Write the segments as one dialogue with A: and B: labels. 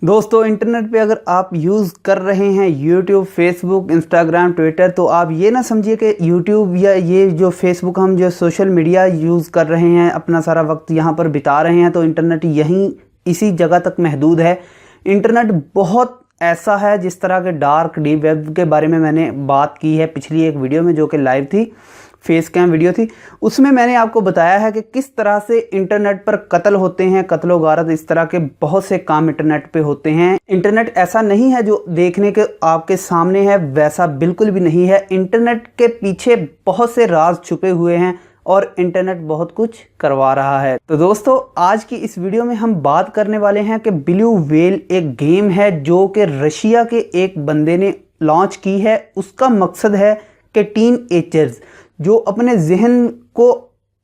A: दोस्तों इंटरनेट पे अगर आप यूज़ कर रहे हैं यूट्यूब, फेसबुक, इंस्टाग्राम, ट्विटर, तो आप ये ना समझिए कि यूट्यूब या ये जो फेसबुक हम जो सोशल मीडिया यूज़ कर रहे हैं, अपना सारा वक्त यहाँ पर बिता रहे हैं, तो इंटरनेट यहीं इसी जगह तक महदूद है। इंटरनेट बहुत ऐसा है, जिस तरह के डार्क डीप वेब के बारे में मैंने बात की है पिछली एक वीडियो में जो कि लाइव थी, फेस कैम वीडियो थी। उसमें मैंने आपको बताया है कि किस तरह से इंटरनेट पर कत्ल होते हैं, कत्लो गारत, इस तरह के बहुत से काम इंटरनेट पे होते हैं। इंटरनेट ऐसा नहीं है जो देखने के आपके सामने है, वैसा बिल्कुल भी नहीं है। इंटरनेट के पीछे बहुत से राज छुपे हुए हैं और इंटरनेट बहुत कुछ करवा रहा है। तो दोस्तों आज की इस वीडियो में हम बात करने वाले हैं कि ब्लू व्हेल एक गेम है जो कि रशिया के एक बंदे ने लॉन्च की है। उसका मकसद है कि टीनएजर्स जो अपने जहन को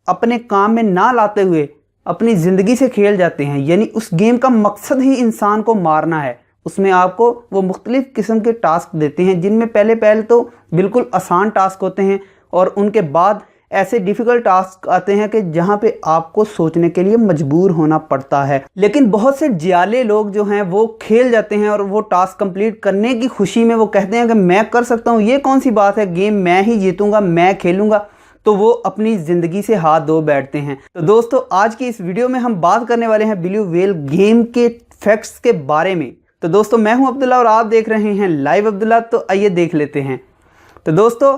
A: अपने काम में ना लाते हुए अपनी ज़िंदगी से खेल जाते हैं, यानी उस गेम का मकसद ही इंसान को मारना है। उसमें आपको वो मुख्तलिफ़ किस्म के टास्क देते हैं, जिनमें पहले तो बिल्कुल आसान टास्क होते हैं और उनके बाद ऐसे डिफ़िकल्ट टास्क आते हैं कि जहां पे आपको सोचने के लिए मजबूर होना पड़ता है। लेकिन बहुत से जियाले लोग जो हैं वो खेल जाते हैं और वो टास्क कंप्लीट करने की खुशी में वो कहते हैं कि मैं कर सकता हूं, ये कौन सी बात है, गेम मैं ही जीतूंगा, मैं खेलूंगा, तो वो अपनी ज़िंदगी से हाथ धो बैठते हैं। तो दोस्तों आज की इस वीडियो में हम बात करने वाले हैं ब्लू व्हेल गेम के फैक्ट्स के बारे में। तो दोस्तों मैं हूँ अब्दुल्ला और आप देख रहे हैं लाइव अब्दुल्ला। तो आइए देख लेते हैं। तो दोस्तों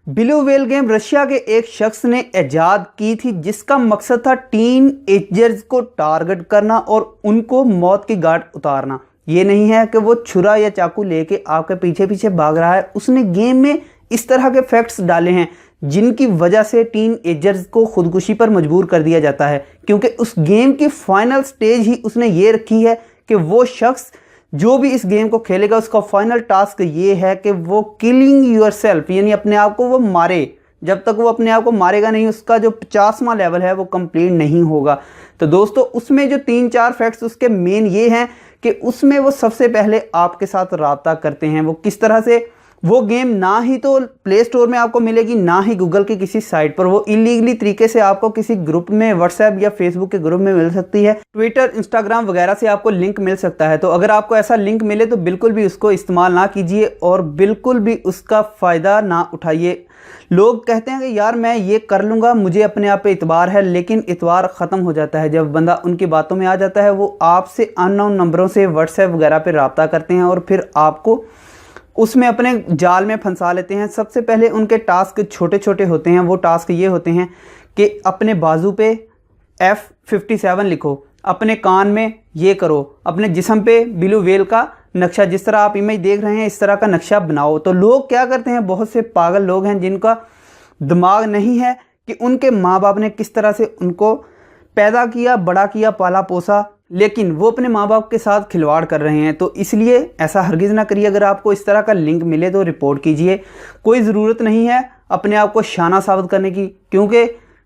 A: ब्लू व्हेल गेम रशिया के एक शख्स ने ईजाद की थी, जिसका मकसद था टीनएजर्स को टारगेट करना और उनको मौत की घाट उतारना। ये नहीं है कि वो छुरा या चाकू लेके आपके पीछे पीछे भाग रहा है। उसने गेम में इस तरह के फैक्ट्स डाले हैं जिनकी वजह से टीनएजर्स को खुदकुशी पर मजबूर कर दिया जाता है, क्योंकि उस गेम की फाइनल स्टेज ही उसने ये रखी है कि वो शख्स जो भी इस गेम को खेलेगा उसका फाइनल टास्क ये है कि वो किलिंग योरसेल्फ, यानी अपने आप को वो मारे। जब तक वो अपने आप को मारेगा नहीं, उसका जो 50वां लेवल है वो कंप्लीट नहीं होगा। तो दोस्तों उसमें जो 3-4 फैक्ट्स उसके मेन ये हैं कि उसमें वो सबसे पहले आपके साथ राब्ता करते हैं। वो किस तरह से, वो गेम ना ही तो प्ले स्टोर में आपको मिलेगी, ना ही गूगल की किसी साइट पर। वो इलीगली तरीके से आपको किसी ग्रुप में, व्हाट्सएप या फेसबुक के ग्रुप में मिल सकती है। ट्विटर, इंस्टाग्राम वगैरह से आपको लिंक मिल सकता है। तो अगर आपको ऐसा लिंक मिले तो बिल्कुल भी उसको इस्तेमाल ना कीजिए और बिल्कुल भी उसका फ़ायदा ना उठाइए। लोग कहते हैं कि यार मैं ये कर लूँगा, मुझे अपने आप पे इतबार है, लेकिन इतबार ख़त्म हो जाता है जब बंदा उनकी बातों में आ जाता है। वो आपसे अननोन नंबरों से व्हाट्सएप वगैरह पर रब्ता करते हैं और फिर आपको उसमें अपने जाल में फंसा लेते हैं। सबसे पहले उनके टास्क छोटे छोटे होते हैं। वो टास्क ये होते हैं कि अपने बाजू पे F57 लिखो, अपने कान में ये करो, अपने जिस्म पे ब्लू व्हेल का नक्शा, जिस तरह आप इमेज देख रहे हैं इस तरह का नक्शा बनाओ। तो लोग क्या करते हैं, बहुत से पागल लोग हैं जिनका दिमाग नहीं है कि उनके माँ बाप ने किस तरह से उनको पैदा किया, बड़ा किया, पाला पोसा, लेकिन वो अपने माँ बाप के साथ खिलवाड़ कर रहे हैं। तो इसलिए ऐसा हरगिज़ ना करिए। अगर आपको इस तरह का लिंक मिले तो रिपोर्ट कीजिए। कोई ज़रूरत नहीं है अपने आप को शाना साबित करने की, क्योंकि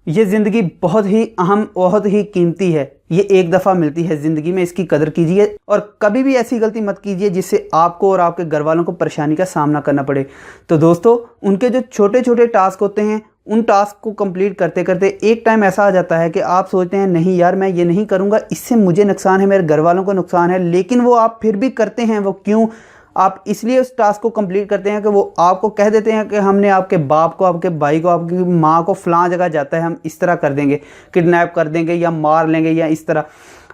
A: ये ज़िंदगी बहुत ही अहम, बहुत ही कीमती है। ये एक दफ़ा मिलती है ज़िंदगी में, इसकी कदर कीजिए और कभी भी ऐसी गलती मत कीजिए जिससे आपको और आपके घर वालों को परेशानी का सामना करना पड़े। तो दोस्तों उनके जो छोटे छोटे टास्क होते हैं, उन टास्क को कंप्लीट करते करते एक टाइम ऐसा आ जाता है कि आप सोचते हैं नहीं यार मैं ये नहीं करूँगा, इससे मुझे नुकसान है, मेरे घर वालों को नुकसान है, लेकिन वो आप फिर भी करते हैं। वो क्यों? आप इसलिए उस टास्क को कंप्लीट करते हैं कि वो आपको कह देते हैं कि हमने आपके बाप को, आपके भाई को, आपकी माँ को फ़लाँ जगह जाता है, हम इस तरह कर देंगे, किडनैप कर देंगे या मार लेंगे या इस तरह।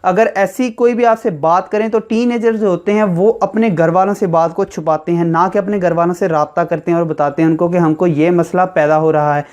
A: अगर ऐसी कोई भी आपसे बात करें तो टीनएजर जो होते हैं वो अपने घर वालों से बात को छुपाते हैं, ना कि अपने घर वालों से रब्ता करते हैं और बताते हैं उनको कि हमको ये मसला पैदा हो रहा है।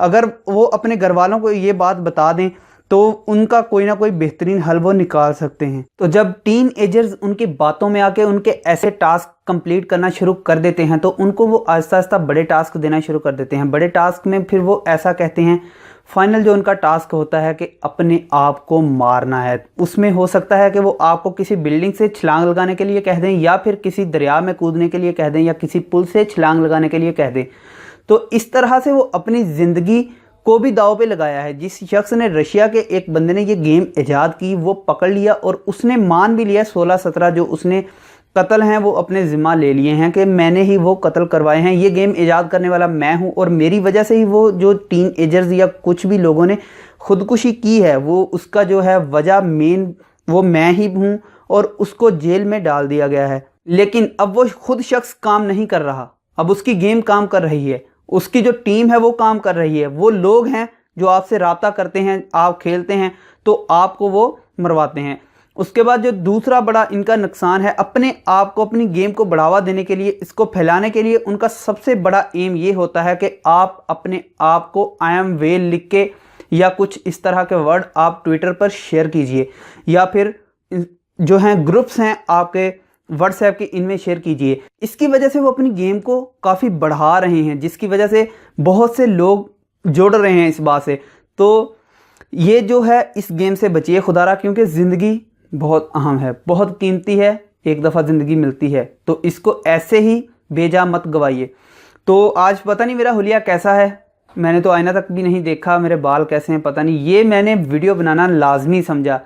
A: अगर वो अपने घर वालों को ये बात बता दें तो उनका कोई ना कोई बेहतरीन हल वो निकाल सकते हैं। तो जब टीनएजर्स उनकी बातों में आके उनके ऐसे टास्क कंप्लीट करना शुरू कर देते हैं तो उनको वो आहिस्ता आहिस्ता बड़े टास्क देना शुरू कर देते हैं। बड़े टास्क में फिर वो ऐसा कहते हैं, फाइनल जो उनका टास्क होता है कि अपने आप को मारना है। उसमें हो सकता है कि वो आपको किसी बिल्डिंग से छलांग लगाने के लिए कह दें, या फिर किसी दरिया में कूदने के लिए कह दें, या किसी पुल से छलांग लगाने के लिए कह दें। तो इस तरह से वो अपनी ज़िंदगी को भी दाव पे लगाया है। जिस शख्स ने, रशिया के एक बंदे ने ये गेम ईजाद की, वो पकड़ लिया और उसने मान भी लिया 16-17 जो उसने कत्ल हैं वो अपने ज़िम्मा ले लिए हैं कि मैंने ही वो कत्ल करवाए हैं। ये गेम ईजाद करने वाला मैं हूँ और मेरी वजह से ही वो जो टीनएजर्स या कुछ भी लोगों ने खुदकुशी की है वो उसका जो है वजह मेन वो मैं ही हूँ और उसको जेल में डाल दिया गया है। लेकिन अब वो खुद शख्स काम नहीं कर रहा, अब उसकी गेम काम कर रही है, उसकी जो टीम है वो काम कर रही है। वो लोग हैं जो आपसे राब्ता करते हैं, आप खेलते हैं तो आपको वो मरवाते हैं। उसके बाद जो दूसरा बड़ा इनका नुकसान है, अपने आप को, अपनी गेम को बढ़ावा देने के लिए, इसको फैलाने के लिए उनका सबसे बड़ा एम ये होता है कि आप अपने आप को आई एम वेल लिख के या कुछ इस तरह के वर्ड आप ट्विटर पर शेयर कीजिए, या फिर जो हैं ग्रुप्स हैं आपके व्हाट्सएप के, इनमें शेयर कीजिए। इसकी वजह से वो अपनी गेम को काफ़ी बढ़ा रहे हैं, जिसकी वजह से बहुत से लोग जुड़ रहे हैं इस बात से। तो ये जो है इस गेम से बचिए खुदारा, क्योंकि ज़िंदगी बहुत अहम है, बहुत कीमती है, एक दफ़ा ज़िंदगी मिलती है, तो इसको ऐसे ही बेजा मत गवाइए। तो आज पता नहीं मेरा हुलिया कैसा है, मैंने तो आईना तक भी नहीं देखा, मेरे बाल कैसे हैं पता नहीं। ये मैंने वीडियो बनाना लाजमी समझा,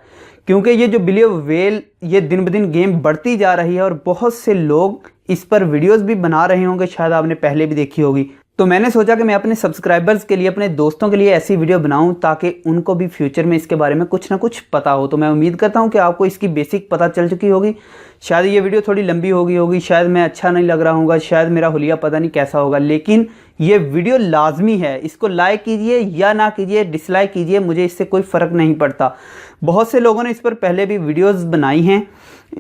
A: क्योंकि ये जो बिलियो वेल ये दिन ब दिन गेम बढ़ती जा रही है और बहुत से लोग इस पर वीडियोस भी बना रहे होंगे, शायद आपने पहले भी देखी होगी। तो मैंने सोचा कि मैं अपने सब्सक्राइबर्स के लिए, अपने दोस्तों के लिए ऐसी वीडियो बनाऊं ताकि उनको भी फ्यूचर में इसके बारे में कुछ ना कुछ पता हो। तो मैं उम्मीद करता हूं कि आपको इसकी बेसिक पता चल चुकी होगी। शायद ये वीडियो थोड़ी लंबी होगी, शायद मैं अच्छा नहीं लग रहा हूँ, शायद मेरा हुलिया पता नहीं कैसा होगा, लेकिन ये वीडियो लाजमी है। इसको लाइक कीजिए या ना कीजिए, डिसलाइक कीजिए, मुझे इससे कोई फ़र्क नहीं पड़ता। बहुत से लोगों ने इस पर पहले भी वीडियोज़ बनाई हैं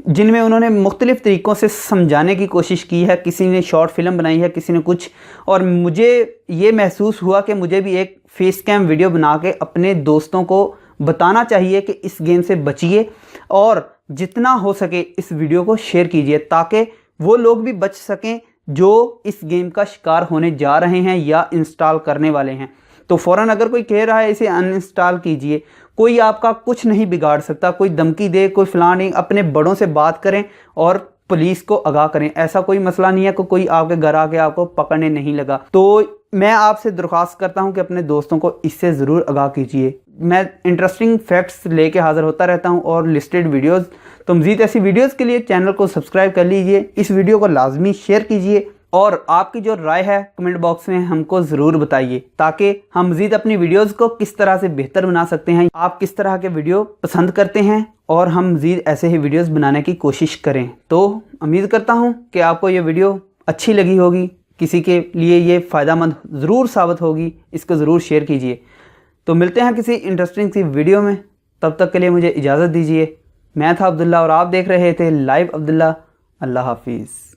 A: जिनमें उन्होंने मुख्तलिफ़ तरीक़ों से समझाने की कोशिश की है। किसी ने शॉर्ट फिल्म बनाई है, किसी ने कुछ, और मुझे ये महसूस हुआ कि मुझे भी एक फेस कैम वीडियो बना के अपने दोस्तों को बताना चाहिए कि इस गेम से बचिए और जितना हो सके इस वीडियो को शेयर कीजिए, ताकि वो लोग भी बच सकें जो इस गेम का शिकार होने जा रहे हैं या इंस्टॉल करने वाले हैं। तो फ़ौरन अगर कोई कह रहा है इसे अनइंस्टॉल कीजिए, कोई आपका कुछ नहीं बिगाड़ सकता, कोई धमकी दे, कोई फलां नहीं, अपने बड़ों से बात करें और पुलिस को आगाह करें। ऐसा कोई मसला नहीं है कि कोई आपके घर आके आपको पकड़ने नहीं लगा। तो मैं आपसे दरख्वास्त करता हूं कि अपने दोस्तों को इससे ज़रूर आगाह कीजिए। मैं इंटरेस्टिंग फैक्ट्स लेके हाज़िर होता रहता हूं और लिस्टेड वीडियोज़। तो मज़ीद ऐसी वीडियोज़ के लिए चैनल को सब्सक्राइब कर लीजिए, इस वीडियो को लाजमी शेयर कीजिए और आपकी जो राय है कमेंट बॉक्स में हमको ज़रूर बताइए, ताकि हम मज़ीद अपनी वीडियोज़ को किस तरह से बेहतर बना सकते हैं। आप किस तरह के वीडियो पसंद करते हैं और हम मज़ीद ऐसे ही वीडियोज़ बनाने की कोशिश करें। तो उम्मीद करता हूँ कि आपको ये वीडियो अच्छी लगी होगी, किसी के लिए ये फ़ायदेमंद ज़रूर साबित होगी, इसको ज़रूर शेयर कीजिए। तो मिलते हैं किसी इंटरेस्टिंग सी वीडियो में, तब तक के लिए मुझे इजाज़त दीजिए। मैं था अब्दुल्ला और आप देख रहे थे लाइव अब्दुल्ला। अल्लाह हाफिज़।